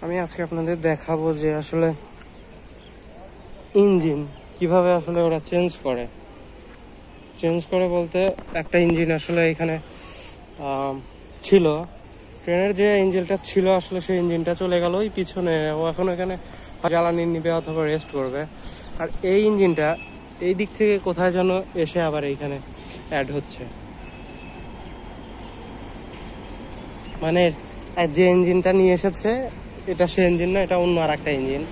আমি আজকে আপনাদের দেখাবো যে আসলে ইঞ্জিন কিভাবে আসলে ওরা চেঞ্জ করে বলতে একটা ইঞ্জিন আসলে এখানে ছিল, ট্রেনের যে ইঞ্জিনটা ছিল আসলে সেই ইঞ্জিনটা চলে গেল ওই পিছনে। ও এখন এখানে জ্বালানি নিবে অথবা রেস্ট করবে। আর এই ইঞ্জিনটা এই দিক থেকে কোথায় যেন এসে আবার এইখানে অ্যাড হচ্ছে, মানে যে ইঞ্জিনটা নিয়ে এসেছে এটা সে ইঞ্জিন না, এটা অন্য আর একটা ইঞ্জিন।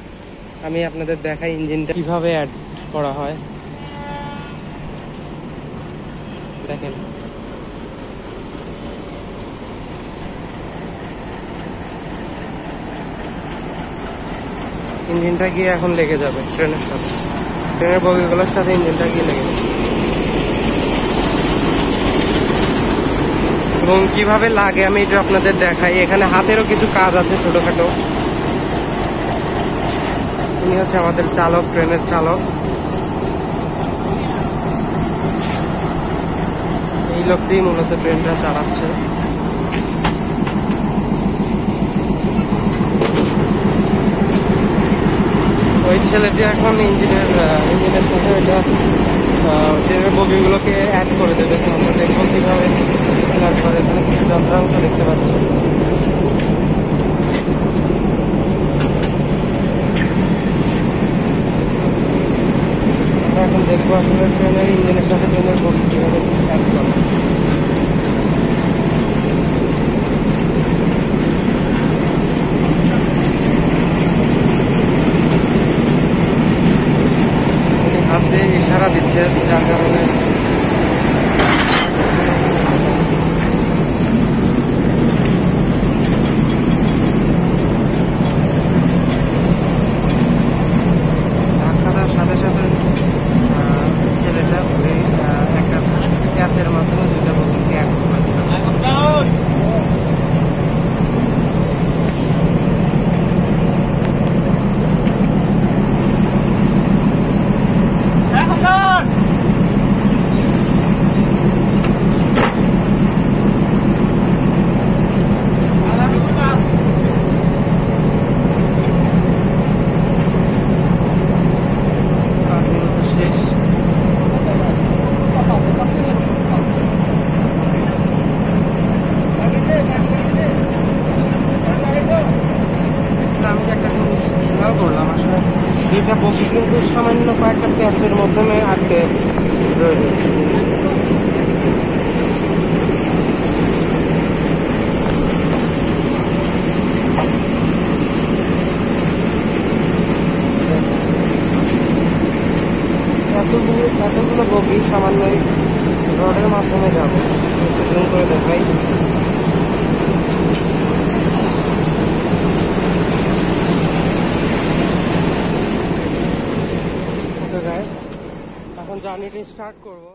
আমি আপনাদের দেখাই ইঞ্জিনটা কিভাবে অ্যাড করা হয়। দেখেন, ইঞ্জিনটা গিয়ে এখন লেগে যাবে ট্রেনের সাথে, ট্রেনের বগিগুলোর সাথে ইঞ্জিনটা গিয়ে লেগে যাবে। এবং কিভাবে লাগে আমি এটা আপনাদের দেখাই। এখানে হাতেরও কিছু কাজ আছে ছোটখাটো। উনি হচ্ছে আমাদের চালক, ট্রেনের চালক। এই লোকটি মূলত ট্রেনটা চালাচ্ছে। ওই ছেলেটি এখন ইঞ্জিনের সাথে এটা ট্রেনের বগিগুলোকে অ্যাড করে দেবে। আমরা দেখবো কিভাবে অ্যাড করে। এখানে কিছু যন্ত্রাংশ দেখতে পাচ্ছি। আমরা এখন দেখবো আসলে ট্রেনের ইঞ্জিনের সাথে ট্রেনের বগি কিভাবে অ্যাড করে। হাত দিয়ে ইশারা দিচ্ছে, যার কারণে ধাক্কাটার সাথে সাথে ছেলেটা ঘুরে একটা ক্যাচের মাধ্যমে দুইটা বগিকে অ্যাড করে দিল। আমি যে একটা জিনিস খেয়াল করলাম, আসলে দুইটা বগি কিন্তু সামান্য কয়েকটা প্যাচের মাধ্যমে আটকে রয়েছে। এতগুলো বগি সামান্যই রডের মাধ্যমে যাবে। জুম করে দেখাই। ওকে গাইস, এখন জার্নিটা স্টার্ট করবো।